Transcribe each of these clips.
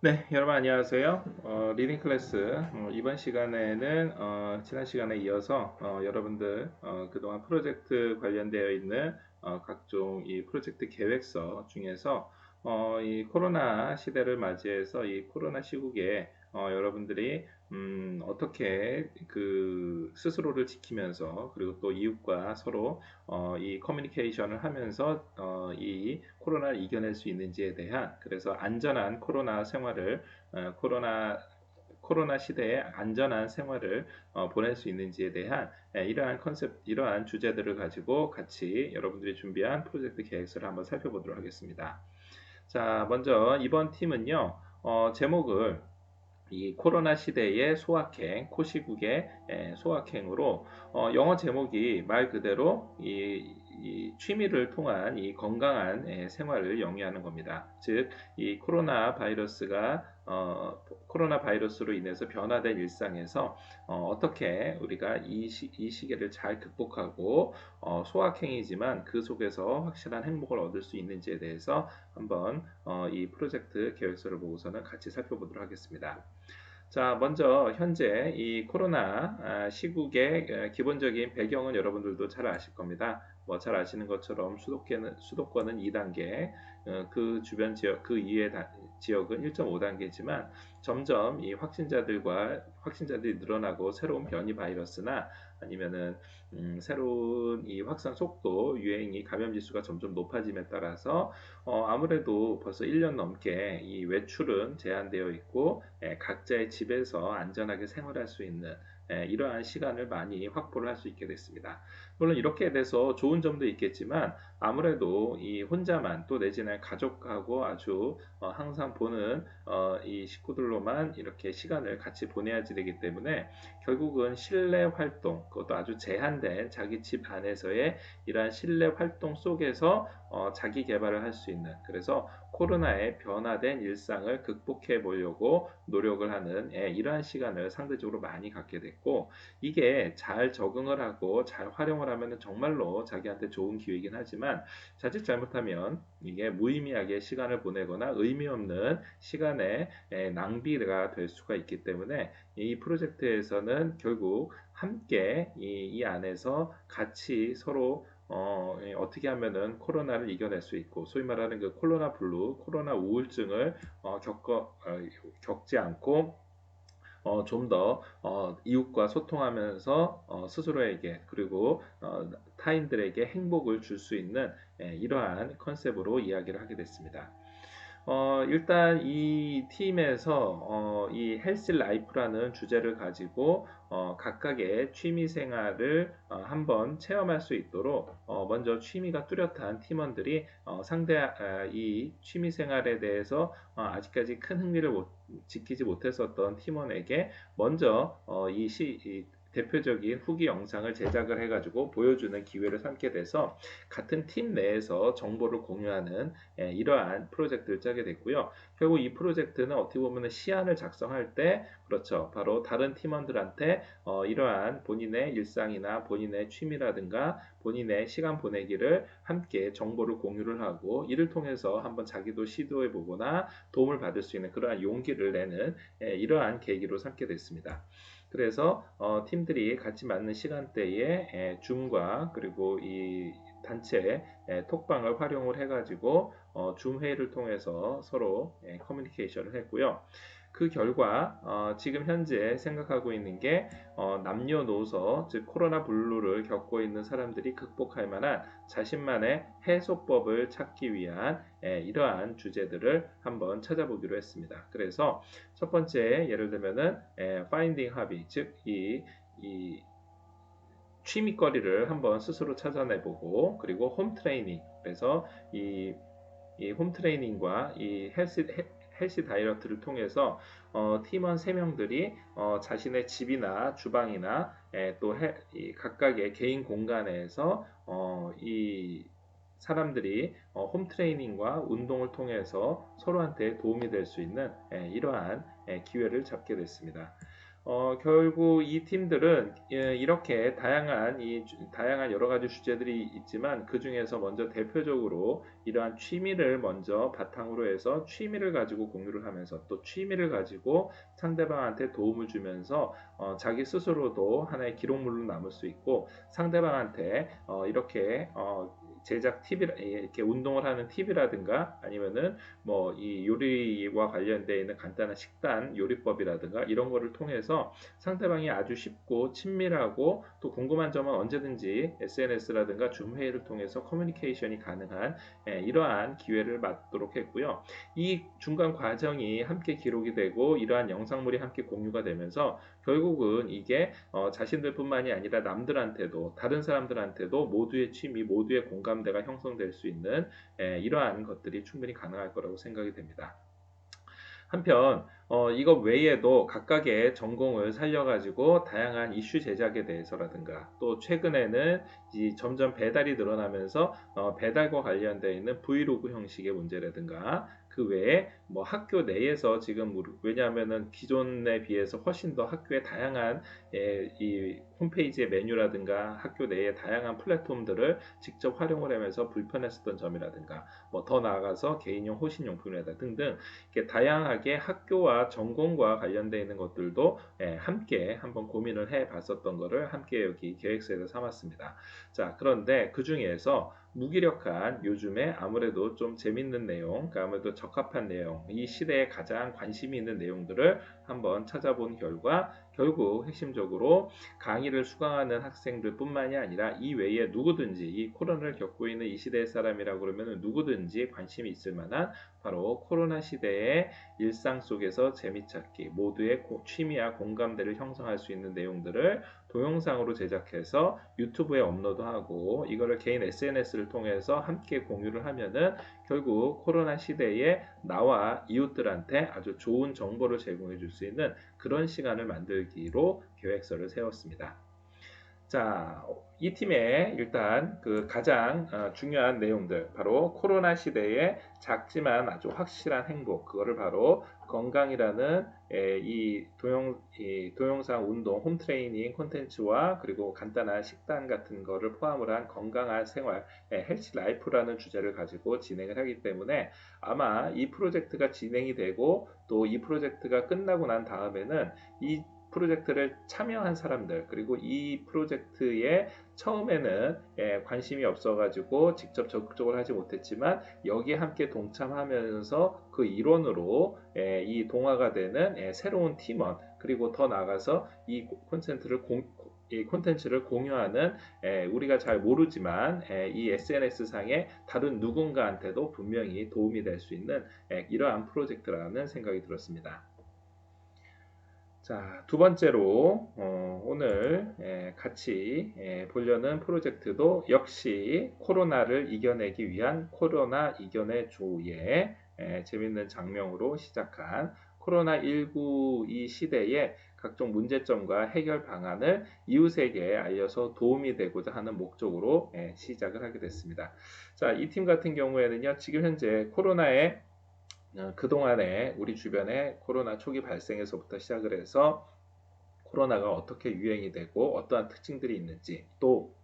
네, 여러분 안녕하세요. 리딩 클래스 이번 시간에는 지난 시간에 이어서 여러분들 그동안 프로젝트 관련되어 있는 각종 이 프로젝트 계획서 중에서 이 코로나 시대를 맞이해서 이 코로나 시국에 여러분들이 어떻게 그 스스로를 지키면서 그리고 또 이웃과 서로 이 커뮤니케이션을 하면서 이 코로나를 이겨낼 수 있는지에 대한 그래서 안전한 코로나 생활을 코로나 시대에 안전한 생활을 보낼 수 있는지에 대한 이러한 컨셉, 이러한 주제들을 가지고 같이 여러분들이 준비한 프로젝트 계획서를 한번 살펴보도록 하겠습니다. 자, 먼저 이번 팀은요, 제목을 이 코로나 시대의 소확행, 코시국의 소확행으로 영어 제목이 말 그대로 이 취미를 통한 이 건강한 생활을 영위하는 겁니다. 즉, 이 코로나 바이러스로 인해서 변화된 일상에서 떻게 우리가 이 시기를 잘 극복하고 소확행이지만 그 속에서 확실한 행복을 얻을 수 있는지에 대해서 한번 이 프로젝트 계획서를 보고서는 같이 살펴보도록 하겠습니다. 자, 먼저 현재 이 코로나 시국의 기본적인 배경은 여러분들도 잘 아실 겁니다. 뭐 잘 아시는 것처럼 수도권은 2단계, 그 주변 지역, 그 이외의 지역은 1.5단계지만 점점 이 확진자들이 늘어나고 새로운 변이 바이러스나 아니면은 새로운 이 확산 속도, 유행이 감염 지수가 점점 높아짐에 따라서 아무래도 벌써 1년 넘게 이 외출은 제한되어 있고 각자의 집에서 안전하게 생활할 수 있는 이러한 시간을 많이 확보를 할 수 있게 됐습니다. 물론 이렇게 돼서 좋은 점도 있겠지만 아무래도 이 혼자만 또 내지는 가족하고 아주 항상 보는 이 식구들로만 이렇게 시간을 같이 보내야지 되기 때문에 결국은 실내 활동, 그것도 아주 제한된 자기 집 안에서의 이러한 실내 활동 속에서 자기 개발을 할 수 있는 그래서 코로나의 변화된 일상을 극복해 보려고 노력을 하는 이러한 시간을 상대적으로 많이 갖게 됐고 이게 잘 적응을 하고 잘 활용을 하면 정말로 자기한테 좋은 기회이긴 하지만 자칫 잘못하면 이게 무의미하게 시간을 보내거나 의미 없는 시간의 낭비가 될 수가 있기 때문에 이 프로젝트에서는 결국 함께 이 안에서 같이 서로 어떻게 하면은 코로나를 이겨낼 수 있고 소위 말하는 그 코로나 블루, 코로나 우울증을 겪지 않고 좀 더 이웃과 소통하면서 스스로에게 그리고 타인들에게 행복을 줄 수 있는 이러한 컨셉으로 이야기를 하게 됐습니다. 일단 이 팀에서 이 헬스 라이프라는 주제를 가지고 각각의 취미 생활을 한번 체험할 수 있도록 먼저 취미가 뚜렷한 팀원들이 이 취미 생활에 대해서 아직까지 큰 흥미를 지키지 못했었던 팀원에게 먼저 이 대표적인 후기 영상을 제작을 해가지고 보여주는 기회를 삼게 돼서 같은 팀 내에서 정보를 공유하는 이러한 프로젝트를 짜게 됐고요. 결국 이 프로젝트는 어떻게 보면 시안을 작성할 때 그렇죠. 바로 다른 팀원들한테 이러한 본인의 일상이나 본인의 취미라든가 본인의 시간 보내기를 함께 정보를 공유를 하고 이를 통해서 한번 자기도 시도해 보거나 도움을 받을 수 있는 그러한 용기를 내는 이러한 계기로 삼게 됐습니다. 그래서 팀들이 같이 맞는 시간대에 줌과 그리고 이 단체 톡방을 활용을 해가지고 줌 회의를 통해서 서로 커뮤니케이션을 했고요. 그 결과 지금 현재 생각하고 있는 게 남녀노소 즉 코로나 블루를 겪고 있는 사람들이 극복할 만한 자신만의 해소법을 찾기 위한 이러한 주제들을 한번 찾아보기로 했습니다. 그래서 첫 번째 예를 들면은 finding hobby 즉이 취미거리를 한번 스스로 찾아내보고 그리고 홈 트레이닝 그래서 이 홈 트레이닝과 이 헬스 다이어트를 통해서 팀원 3명들이 자신의 집이나 주방이나 이 각각의 개인 공간에서 이 사람들이 홈 트레이닝과 운동을 통해서 서로한테 도움이 될 수 있는 이러한 기회를 잡게 됐습니다. 결국 이 팀들은 이렇게 다양한 여러 가지 주제들이 있지만 그 중에서 먼저 대표적으로 이러한 취미를 먼저 바탕으로 해서 취미를 가지고 공유를 하면서 또 취미를 가지고 상대방한테 도움을 주면서 자기 스스로도 하나의 기록물로 남을 수 있고 상대방한테 이렇게 제작 팁이 이렇게 운동을 하는 팁이라든가 아니면은 뭐 이 요리와 관련되어 있는 간단한 식단 요리법이라든가 이런 거를 통해서 상대방이 아주 쉽고 친밀하고 또 궁금한 점은 언제든지 SNS라든가 줌 회의를 통해서 커뮤니케이션이 가능한 이러한 기회를 맞도록 했고요. 이 중간 과정이 함께 기록이 되고 이러한 영상물이 함께 공유가 되면서 결국은 이게 자신들뿐만이 아니라 남들한테도 다른 사람들한테도 모두의 취미, 모두의 공감대가 형성될 수 있는 이러한 것들이 충분히 가능할 거라고 생각이 됩니다. 한편 이거 외에도 각각의 전공을 살려가지고 다양한 이슈 제작에 대해서라든가 또 최근에는 점점 배달이 늘어나면서 배달과 관련되어 있는 브이로그 형식의 문제라든가 그 외에 뭐 학교 내에서 지금 왜냐하면은 기존에 비해서 훨씬 더 학교의 다양한 이 홈페이지의 메뉴라든가 학교 내의 다양한 플랫폼들을 직접 활용을 하면서 불편했었던 점이라든가 뭐 더 나아가서 개인용 호신용품이라든가 등등 이렇게 다양하게 학교와 전공과 관련되어 있는 것들도 함께 한번 고민을 해 봤었던 것을 함께 여기 계획서에서 삼았습니다. 자, 그런데 그 중에서 무기력한 요즘에 아무래도 좀 재밌는 내용, 그러니까 아무래도 적합한 내용, 이 시대에 가장 관심이 있는 내용들을 한번 찾아본 결과 결국 핵심적으로 강의를 수강하는 학생들 뿐만이 아니라 이 외에 누구든지 이 코로나를 겪고 있는 이 시대의 사람이라고 그러면 누구든지 관심이 있을 만한 바로 코로나 시대의 일상 속에서 재미찾기, 모두의 취미와 공감대를 형성할 수 있는 내용들을 동영상으로 제작해서 유튜브에 업로드하고 이거를 개인 SNS를 통해서 함께 공유를 하면은 결국 코로나 시대에 나와 이웃들한테 아주 좋은 정보를 제공해 줄 수 있는 그런 시간을 만들기로 계획서를 세웠습니다. 자, 이 팀의 일단 그 가장 중요한 내용들, 바로 코로나 시대에 작지만 아주 확실한 행복, 그거를 바로 건강이라는 이 동영상 운동, 홈 트레이닝 콘텐츠와 그리고 간단한 식단 같은 거를 포함을 한 건강한 생활, 헬스 라이프라는 주제를 가지고 진행을 하기 때문에 아마 이 프로젝트가 진행이 되고 또 이 프로젝트가 끝나고 난 다음에는 이 프로젝트를 참여한 사람들 그리고 이 프로젝트에 처음에는 관심이 없어가지고 직접 적극적으로 하지 못했지만 여기에 함께 동참하면서 그 일원으로 이 동화가 되는 새로운 팀원 그리고 더 나아가서 이 콘텐츠를 공유하는 우리가 잘 모르지만 이 SNS 상의 다른 누군가한테도 분명히 도움이 될 수 있는 이러한 프로젝트라는 생각이 들었습니다. 자, 두 번째로 오늘 같이 보려는 프로젝트도 역시 코로나를 이겨내기 위한 코로나 이겨내 조의 재밌는 장면으로 시작한 코로나19 이 시대의 각종 문제점과 해결 방안을 이웃에게 알려서 도움이 되고자 하는 목적으로 시작을 하게 됐습니다. 자, 이 팀 같은 경우에는요, 지금 현재 코로나에 그동안에 우리 주변에 코로나 초기 발생에서부터 시작을 해서 코로나가 어떻게 유행이 되고 어떠한 특징들이 있는지 또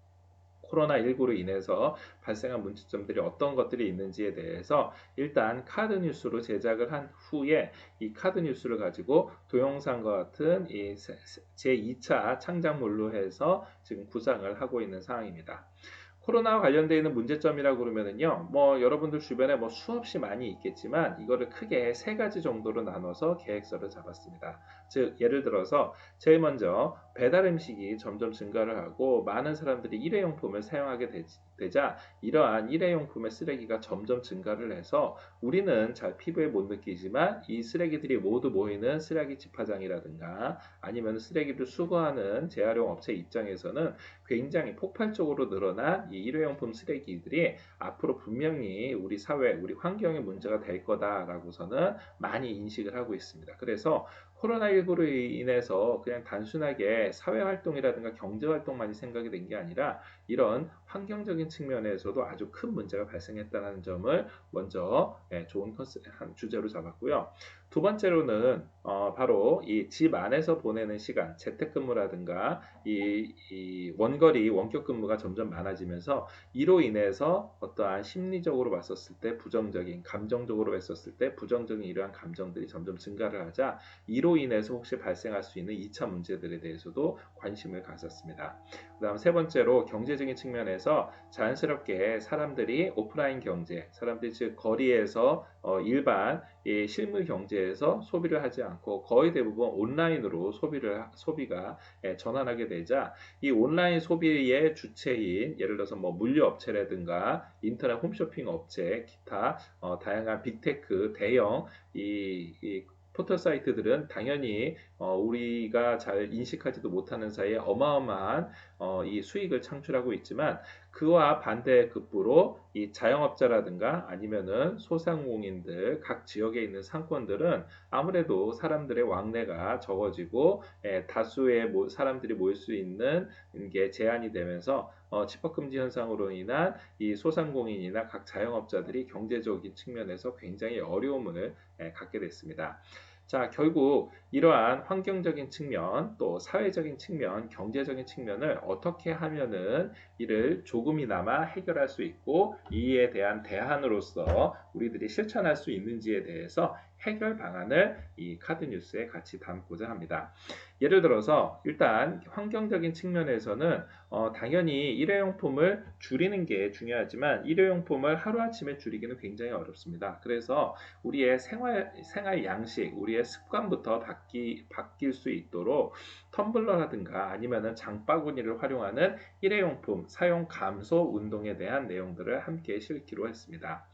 코로나19로 인해서 발생한 문제점들이 어떤 것들이 있는지에 대해서 일단 카드 뉴스로 제작을 한 후에 이 카드 뉴스를 가지고 동영상과 같은 이 제2차 창작물로 해서 지금 구상을 하고 있는 상황입니다. 코로나와 관련되어 있는 문제점이라고 그러면은요, 뭐 여러분들 주변에 뭐 수없이 많이 있겠지만 이거를 크게 세 가지 정도로 나눠서 계획서를 잡았습니다. 즉 예를 들어서 제일 먼저 배달 음식이 점점 증가를 하고 많은 사람들이 일회용품을 사용하게 되자 이러한 일회용품의 쓰레기가 점점 증가를 해서 우리는 잘 피부에 못 느끼지만 이 쓰레기들이 모두 모이는 쓰레기 집화장이라든가 아니면 쓰레기를 수거하는 재활용 업체 입장에서는 굉장히 폭발적으로 늘어난 이 일회용품 쓰레기들이 앞으로 분명히 우리 사회, 우리 환경에 문제가 될 거다라고서는 많이 인식을 하고 있습니다. 그래서 코로나19로 인해서 그냥 단순하게 사회활동이라든가 경제활동만이 생각이 된 게 아니라 이런 환경적인 측면에서도 아주 큰 문제가 발생했다는 점을 먼저 좋은 주제로 잡았고요. 두 번째로는 바로 이 집 안에서 보내는 시간, 재택근무라든가 이 원거리 원격 근무가 점점 많아지면서 이로 인해서 어떠한 심리적으로 봤었을 때 부정적인, 감정적으로 봤었을 때 부정적인 이러한 감정들이 점점 증가를 하자 이로 인해서 혹시 발생할 수 있는 2차 문제들에 대해서도 관심을 가졌습니다. 그다음 세 번째로 경제적인 측면에서 자연스럽게 사람들이 오프라인 경제, 사람들이 즉 거리에서 일반 실물 경제에서 소비를 하지 않고 거의 대부분 온라인으로 소비가 전환하게 되자 이 온라인 소비의 주체인 예를 들어서 뭐 물류 업체라든가 인터넷 홈쇼핑 업체, 기타 다양한 빅테크 대형 이 포털 사이트들은 당연히 우리가 잘 인식하지도 못하는 사이에 어마어마한 이 수익을 창출하고 있지만 그와 반대급부로 이 자영업자라든가 아니면은 소상공인들 각 지역에 있는 상권들은 아무래도 사람들의 왕래가 적어지고 다수의 사람들이 모일 수 있는 게 제한이 되면서 집합금지 현상으로 인한 이 소상공인이나 각 자영업자들이 경제적인 측면에서 굉장히 어려움을 갖게 됐습니다. 자, 결국 이러한 환경적인 측면, 또 사회적인 측면, 경제적인 측면을 어떻게 하면은 이를 조금이나마 해결할 수 있고 이에 대한 대안으로서 우리들이 실천할 수 있는지에 대해서 해결 방안을 이 카드 뉴스에 같이 담고자 합니다. 예를 들어서 일단 환경적인 측면에서는 당연히 일회용품을 줄이는 게 중요하지만 일회용품을 하루아침에 줄이기는 굉장히 어렵습니다. 그래서 우리의 생활 양식, 우리의 습관부터 바뀔 수 있도록 텀블러라든가 아니면은 장바구니를 활용하는 일회용품 사용 감소 운동에 대한 내용들을 함께 실기로 했습니다.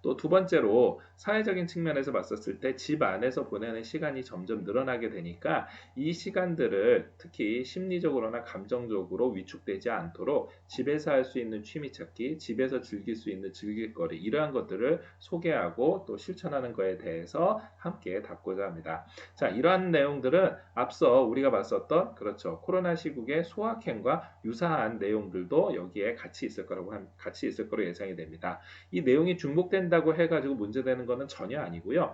또 두 번째로 사회적인 측면에서 봤었을 때 집 안에서 보내는 시간이 점점 늘어나게 되니까 이 시간들을 특히 심리적으로나 감정적으로 위축되지 않도록 집에서 할 수 있는 취미 찾기, 집에서 즐길 수 있는 즐길거리 이러한 것들을 소개하고 또 실천하는 것에 대해서 함께 다루고자 합니다. 자, 이러한 내용들은 앞서 우리가 봤었던 그렇죠. 코로나 시국의 소확행과 유사한 내용들도 여기에 같이 있을 거로 예상이 됩니다. 이 내용이 중복된다고 해가지고 문제되는 것은 전혀 아니고요.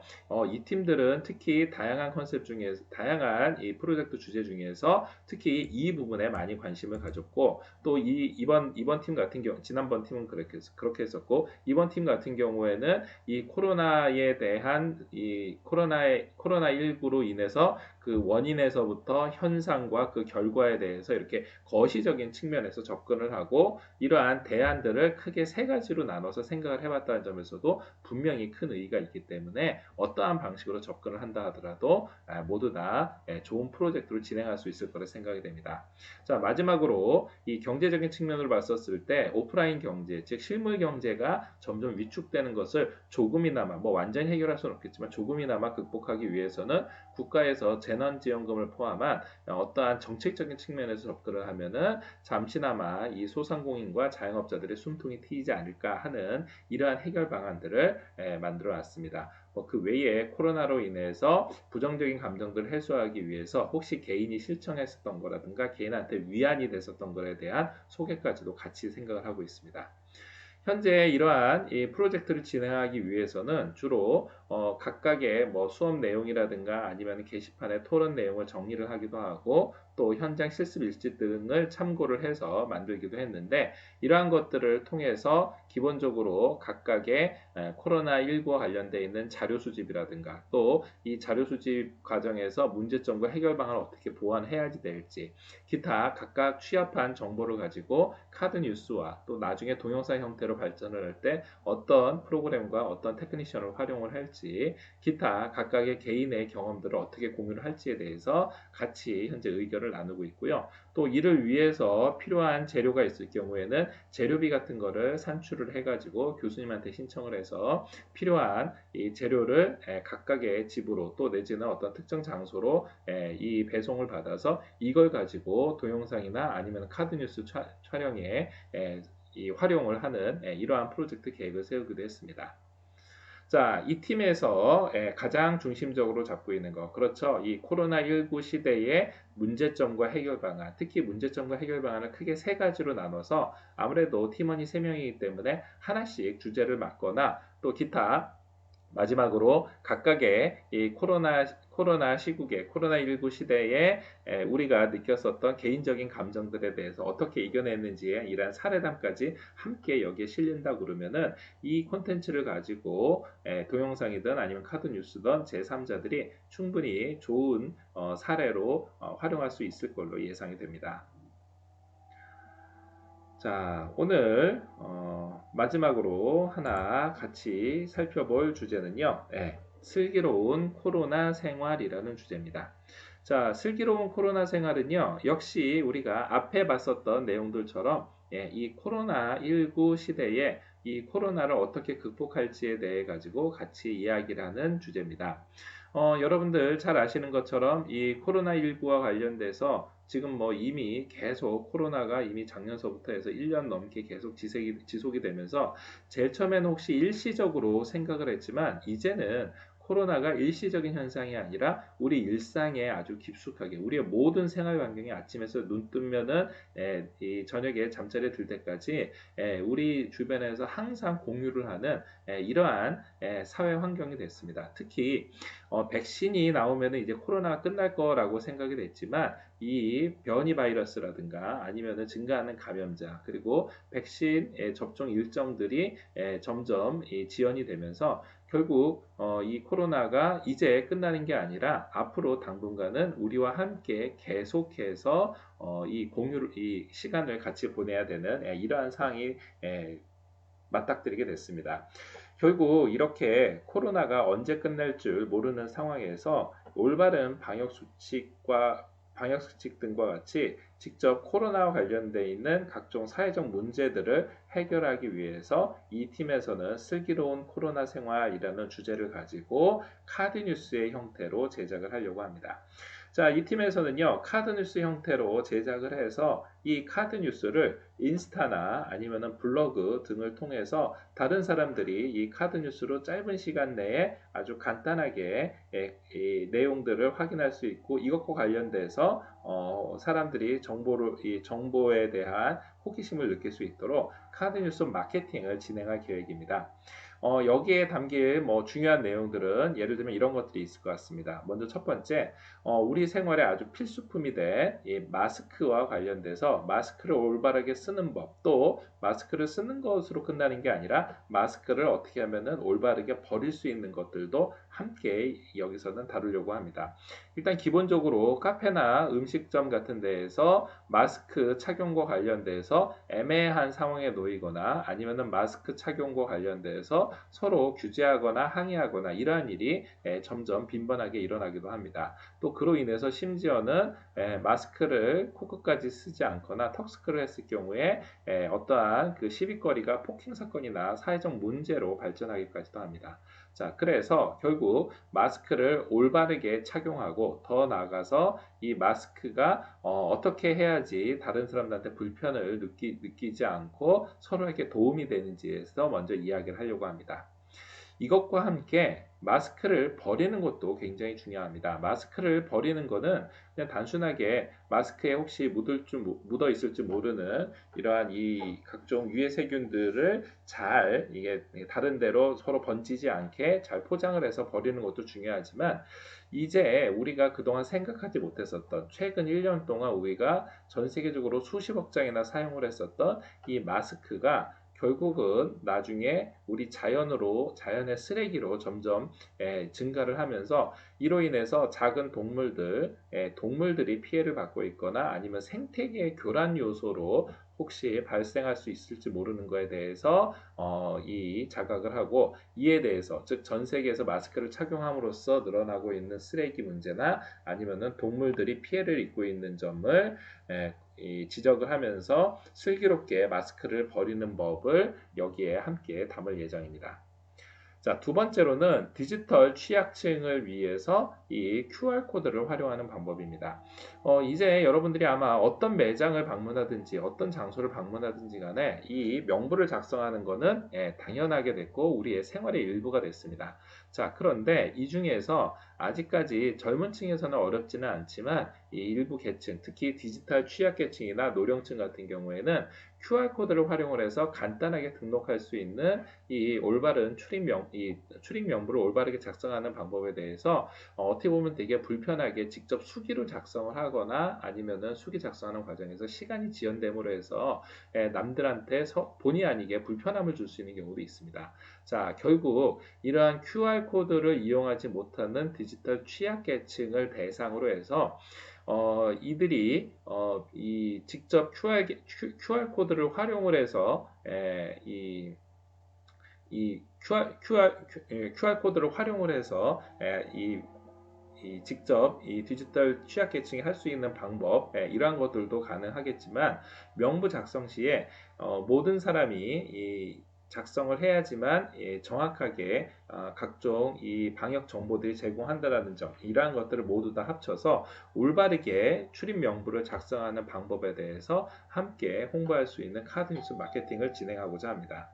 이 팀들은 특히 다양한 컨셉 중에 다양한 이 프로젝트 주제 중에서 특히 이 부분에 많이 관심을 가졌고 또 이번 팀 같은 경우 지난번 팀은 그렇게 했었고 이번 팀 같은 경우에는 이 코로나에 대한 이 코로나19로 인해서 그 원인에서부터 현상과 그 결과에 대해서 이렇게 거시적인 측면에서 접근을 하고 이러한 대안들을 크게 세 가지로 나눠서 생각을 해봤다는 점에서도 분명히 큰 의의가 있기 때문에 어떠한 방식으로 접근을 한다 하더라도 모두 다 좋은 프로젝트를 진행할 수 있을 거라 생각이 됩니다. 자, 마지막으로 이 경제적인 측면으로 봤었을 때 오프라인 경제, 즉 실물 경제가 점점 위축되는 것을 조금이나마 뭐 완전히 해결할 수는 없겠지만 조금이나마 극복하기 위해서는 국가에서 재난지원금을 포함한 어떠한 정책적인 측면에서 접근을 하면은 잠시나마 이 소상공인과 자영업자들의 숨통이 트이지 않을까 하는 이러한 해결 방안들을 만들어 놨습니다. 그 외에 코로나로 인해서 부정적인 감정들을 해소하기 위해서 혹시 개인이 실천했었던 거라든가 개인한테 위안이 됐었던 것에 대한 소개까지도 같이 생각을 하고 있습니다. 현재 이러한 이 프로젝트를 진행하기 위해서는 주로 각각의 뭐 수업 내용이라든가 아니면 게시판의 토론 내용을 정리를 하기도 하고 또 현장 실습 일지 등을 참고를 해서 만들기도 했는데 이러한 것들을 통해서 기본적으로 각각의 코로나19와 관련되어 있는 자료 수집이라든가 또 이 자료 수집 과정에서 문제점과 해결 방안을 어떻게 보완해야 될지 기타 각각 취합한 정보를 가지고 카드 뉴스와 또 나중에 동영상 형태로 발전을 할 때 어떤 프로그램과 어떤 테크니션을 활용을 할지 기타 각각의 개인의 경험들을 어떻게 공유를 할지에 대해서 같이 현재 의견을 나누고 있고요. 또 이를 위해서 필요한 재료가 있을 경우에는 재료비 같은 거를 산출을 해가지고 교수님한테 신청을 해서 필요한 이 재료를 각각의 집으로 또 내지는 어떤 특정 장소로 이 배송을 받아서 이걸 가지고 동영상이나 아니면 카드 뉴스 촬영에 이 활용을 하는 이러한 프로젝트 계획을 세우기도 했습니다. 자, 이 팀에서 가장 중심적으로 잡고 있는 거. 그렇죠. 이 코로나19 시대의 문제점과 해결 방안, 특히 문제점과 해결 방안을 크게 세 가지로 나눠서 아무래도 팀원이 세 명이기 때문에 하나씩 주제를 맡거나 또 기타 마지막으로 각각의 이 코로나 시국에 코로나19 시대에 우리가 느꼈었던 개인적인 감정들에 대해서 어떻게 이겨냈는지의 이러한 사례담까지 함께 여기에 실린다 그러면은 이 콘텐츠를 가지고 동영상이든 아니면 카드 뉴스든 제3자들이 충분히 좋은 사례로 활용할 수 있을 걸로 예상이 됩니다. 자, 오늘 마지막으로 하나 같이 살펴볼 주제는요. 슬기로운 코로나 생활이라는 주제입니다. 자, 슬기로운 코로나 생활은요. 역시 우리가 앞에 봤었던 내용들처럼 이 코로나19 시대에 이 코로나를 어떻게 극복할지에 대해 가지고 같이 이야기를 하는 주제입니다. 여러분들 잘 아시는 것처럼 이 코로나19와 관련돼서 지금 뭐 이미 계속 코로나가 이미 작년서부터 해서 1년 넘게 계속 지속이 되면서 제일 처음에는 혹시 일시적으로 생각을 했지만 이제는 코로나가 일시적인 현상이 아니라 우리 일상에 아주 깊숙하게 우리의 모든 생활 환경이 아침에서 눈 뜨면은 이 저녁에 잠자리에 들 때까지 우리 주변에서 항상 공유를 하는 이러한 사회 환경이 됐습니다. 특히 백신이 나오면 이제 코로나가 끝날 거라고 생각이 됐지만 이 변이 바이러스라든가 아니면은 증가하는 감염자 그리고 백신 접종 일정들이 점점 지연이 되면서 결국 이 코로나가 이제 끝나는 게 아니라 앞으로 당분간은 우리와 함께 계속해서 이 시간을 같이 보내야 되는 이러한 상황이 맞닥뜨리게 됐습니다. 결국 이렇게 코로나가 언제 끝날 줄 모르는 상황에서 올바른 방역 수칙 등과 같이 직접 코로나와 관련되어 있는 각종 사회적 문제들을 해결하기 위해서 이 팀에서는 슬기로운 코로나 생활이라는 주제를 가지고 카드 뉴스의 형태로 제작을 하려고 합니다. 자, 이 팀에서는요, 카드 뉴스 형태로 제작을 해서 이 카드 뉴스를 인스타나 아니면은 블로그 등을 통해서 다른 사람들이 이 카드 뉴스로 짧은 시간 내에 아주 간단하게 이 내용들을 확인할 수 있고 이것과 관련돼서 사람들이 이 정보에 대한 호기심을 느낄 수 있도록 카드 뉴스 마케팅을 진행할 계획입니다. 여기에 담길 뭐 중요한 내용들은 예를 들면 이런 것들이 있을 것 같습니다. 먼저 첫 번째, 우리 생활에 아주 필수품이 된 이 마스크와 관련돼서 마스크를 올바르게 쓰는 법, 또 마스크를 쓰는 것으로 끝나는 게 아니라 마스크를 어떻게 하면은 올바르게 버릴 수 있는 것들도 함께 여기서는 다루려고 합니다. 일단 기본적으로 카페나 음식점 같은 데에서 마스크 착용과 관련돼서 애매한 상황에 놓이거나 아니면은 마스크 착용과 관련돼서 서로 규제하거나 항의하거나 이러한 일이 점점 빈번하게 일어나기도 합니다. 또 그로 인해서 심지어는 마스크를 코끝까지 쓰지 않거나 턱스크를 했을 경우에 어떠한 그 시비거리가 폭행 사건이나 사회적 문제로 발전하기까지도 합니다. 자, 그래서 결국 마스크를 올바르게 착용하고 더 나아가서 이 마스크가 어떻게 해야지 다른 사람들한테 불편을 느끼지 않고 서로에게 도움이 되는지에서 먼저 이야기를 하려고 합니다. 이것과 함께 마스크를 버리는 것도 굉장히 중요합니다. 마스크를 버리는 것은 그냥 단순하게 마스크에 혹시 묻어 있을지 모르는 이러한 이 각종 유해 세균들을 잘 이게 다른 데로 서로 번지지 않게 잘 포장을 해서 버리는 것도 중요하지만 이제 우리가 그동안 생각하지 못했었던 최근 1년 동안 우리가 전 세계적으로 수십억 장이나 사용을 했었던 이 마스크가 결국은 나중에 우리 자연의 쓰레기로 점점 증가를 하면서 이로 인해서 작은 동물들이 피해를 받고 있거나 아니면 생태계 교란 요소로 혹시 발생할 수 있을지 모르는 거에 대해서 이 자각을 하고 이에 대해서 즉 전 세계에서 마스크를 착용함으로써 늘어나고 있는 쓰레기 문제나 아니면은 동물들이 피해를 입고 있는 점을 지적을 하면서 슬기롭게 마스크를 버리는 법을 여기에 함께 담을 예정입니다. 자, 두 번째로는 디지털 취약층을 위해서 이 QR코드를 활용하는 방법입니다. 이제 여러분들이 아마 어떤 매장을 방문하든지 어떤 장소를 방문하든지 간에 이 명부를 작성하는 것은 당연하게 됐고 우리의 생활의 일부가 됐습니다. 자, 그런데 이 중에서 아직까지 젊은 층에서는 어렵지는 않지만 이 일부 계층, 특히 디지털 취약계층이나 노령층 같은 경우에는 QR코드를 활용을 해서 간단하게 등록할 수 있는 이 올바른 출입 명부를 올바르게 작성하는 방법에 대해서 어떻게 보면 되게 불편하게 직접 수기로 작성을 하거나 아니면은 수기 작성하는 과정에서 시간이 지연됨으로 해서 남들한테 본의 아니게 불편함을 줄 수 있는 경우도 있습니다. 자, 결국 이러한 QR코드를 이용하지 못하는 디지털 취약계층을 대상으로 해서 이들이 이 직접 QR코드를 활용을 해서 이 QR코드를 활용을 해서 직접 이 디지털 취약계층이 할 수 있는 방법 이러한 것들도 가능하겠지만 명부 작성 시에 모든 사람이 작성을 해야지만 정확하게 각종 이 방역 정보들이 제공한다라는 점 이러한 것들을 모두 다 합쳐서 올바르게 출입 명부를 작성하는 방법에 대해서 함께 홍보할 수 있는 카드뉴스 마케팅을 진행하고자 합니다.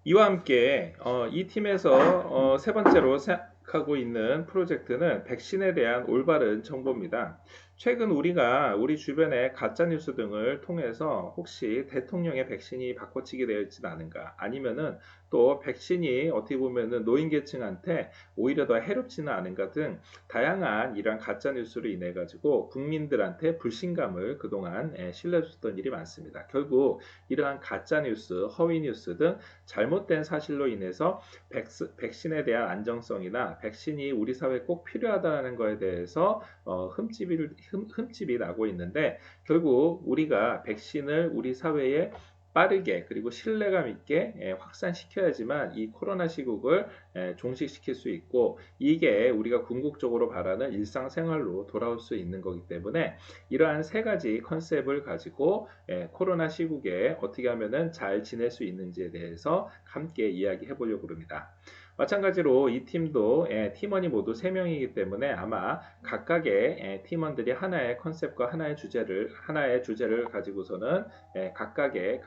이와 함께 이 팀에서 세 번째로 생각하고 있는 프로젝트는 백신에 대한 올바른 정보입니다. 최근 우리가 우리 주변의 가짜뉴스 등을 통해서 혹시 대통령의 백신이 바꿔치기 되어 있지는 않은가 아니면은 또 백신이 어떻게 보면은 노인계층한테 오히려 더 해롭지는 않은가 등 다양한 이러한 가짜뉴스로 인해 가지고 국민들한테 불신감을 그동안 실려줬던 일이 많습니다. 결국 이러한 가짜뉴스, 허위뉴스 등 잘못된 사실로 인해서 백신에 대한 안정성이나 백신이 우리 사회에 꼭 필요하다는 것에 대해서 흠집이 나고 있는데 결국 우리가 백신을 우리 사회에 빠르게 그리고 신뢰감 있게 확산시켜야지만 이 코로나 시국을 종식시킬 수 있고 이게 우리가 궁극적으로 바라는 일상생활로 돌아올 수 있는 거기 때문에 이러한 세 가지 컨셉을 가지고 코로나 시국에 어떻게 하면은 잘 지낼 수 있는지에 대해서 함께 이야기해 보려고 합니다. 마찬가지로 이 팀도 팀원이 모두 3명이기 때문에 아마 각각의 팀원들이 하나의 컨셉과 하나의 주제를 가지고서는 각각의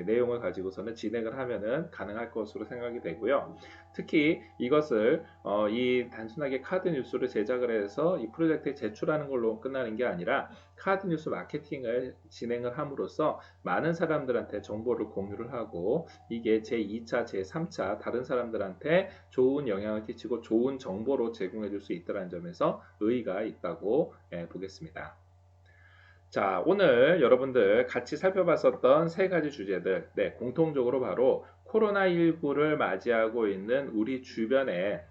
내용을 가지고서는 진행을 하면은 가능할 것으로 생각이 되고요. 특히 이것을 이 단순하게 카드 뉴스를 제작을 해서 이 프로젝트에 제출하는 걸로 끝나는 게 아니라 카드 뉴스 마케팅을 진행을 함으로써 많은 사람들한테 정보를 공유를 하고 이게 제2차, 제3차 다른 사람들한테 좋은 영향을 끼치고 좋은 정보로 제공해 줄 수 있다는 점에서 의의가 있다고 보겠습니다. 자, 오늘 여러분들 같이 살펴봤었던 세 가지 주제들, 공통적으로 바로 코로나19를 맞이하고 있는 우리 주변의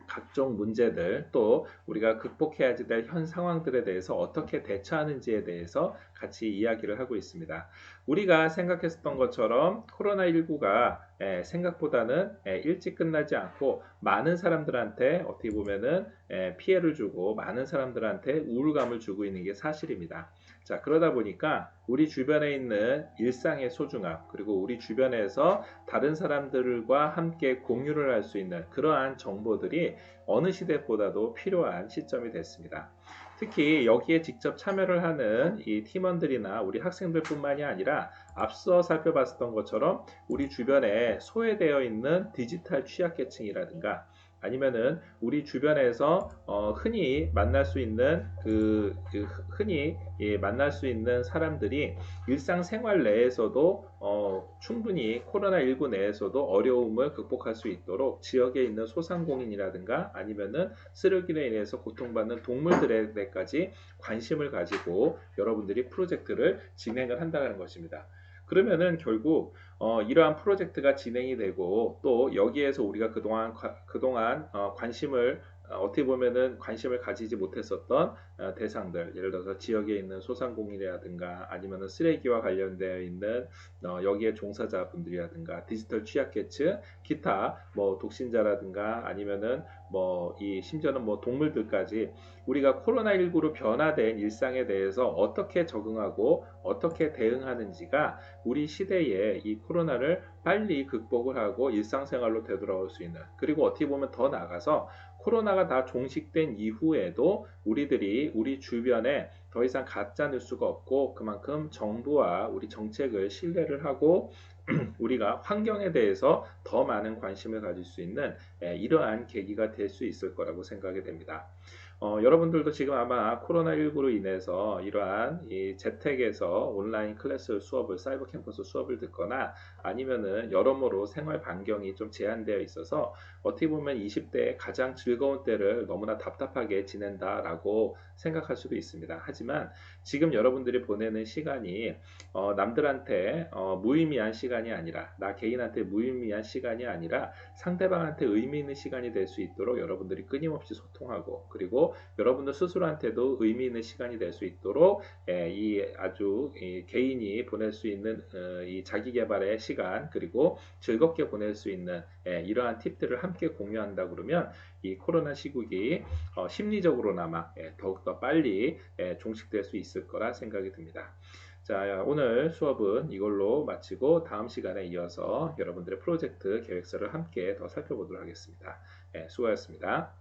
각종 문제들 또 우리가 극복해야 될 현 상황들에 대해서 어떻게 대처하는지에 대해서 같이 이야기를 하고 있습니다. 우리가 생각했었던 것처럼 코로나19가 생각보다는 일찍 끝나지 않고 많은 사람들한테 어떻게 보면은 피해를 주고 많은 사람들한테 우울감을 주고 있는 게 사실입니다. 자, 그러다 보니까 우리 주변에 있는 일상의 소중함 그리고 우리 주변에서 다른 사람들과 함께 공유를 할 수 있는 그러한 정보들이 어느 시대보다도 필요한 시점이 됐습니다. 특히 여기에 직접 참여를 하는 이 팀원들이나 우리 학생들뿐만이 아니라 앞서 살펴봤던 것처럼 우리 주변에 소외되어 있는 디지털 취약계층이라든가 아니면은 우리 주변에서 흔히 만날 수 있는 흔히 만날 수 있는 사람들이 일상생활 내에서도 충분히 코로나19 내에서도 어려움을 극복할 수 있도록 지역에 있는 소상공인이라든가 아니면은 쓰레기로 인해서 고통받는 동물들에게까지 관심을 가지고 여러분들이 프로젝트를 진행을 한다는 것입니다. 그러면은 결국 이러한 프로젝트가 진행이 되고 또 여기에서 우리가 그동안 관심을 어떻게 보면은 관심을 가지지 못했었던 대상들, 예를 들어서 지역에 있는 소상공인이라든가 아니면은 쓰레기와 관련되어 있는 여기에 종사자분들이라든가 디지털 취약계층, 기타 뭐 독신자라든가 아니면은 심지어는 동물들까지 우리가 코로나19로 변화된 일상에 대해서 어떻게 적응하고 어떻게 대응하는지가 우리 시대에 이 코로나를 빨리 극복을 하고 일상생활로 되돌아올 수 있는, 그리고 어떻게 보면 더 나아가서 코로나가 다 종식된 이후에도 우리들이 우리 주변에 더 이상 가짜 뉴스가 없고 그만큼 정부와 우리 정책을 신뢰를 하고 우리가 환경에 대해서 더 많은 관심을 가질 수 있는 이러한 계기가 될 수 있을 거라고 생각이 됩니다. 여러분들도 지금 아마 코로나19로 인해서 이러한 이 재택에서 온라인 클래스 수업을, 사이버 캠퍼스 수업을 듣거나 아니면은 여러모로 생활 반경이 좀 제한되어 있어서 어떻게 보면 20대의 가장 즐거운 때를 너무나 답답하게 지낸다라고 생각할 수도 있습니다. 하지만 지금 여러분들이 보내는 시간이 남들한테 무의미한 시간이 아니라, 나 개인한테 무의미한 시간이 아니라 상대방한테 의미 있는 시간이 될 수 있도록 여러분들이 끊임없이 소통하고, 그리고 여러분들 스스로한테도 의미 있는 시간이 될 수 있도록 이 아주 개인이 보낼 수 있는 이 자기 개발의 시간, 그리고 즐겁게 보낼 수 있는 이러한 팁들을 함께 공유한다 그러면 이 코로나 시국이 심리적으로나마 더욱더 빨리 종식될 수 있을 거라 생각이 듭니다. 자, 오늘 수업은 이걸로 마치고 다음 시간에 이어서 여러분들의 프로젝트 계획서를 함께 더 살펴보도록 하겠습니다. 수고하셨습니다.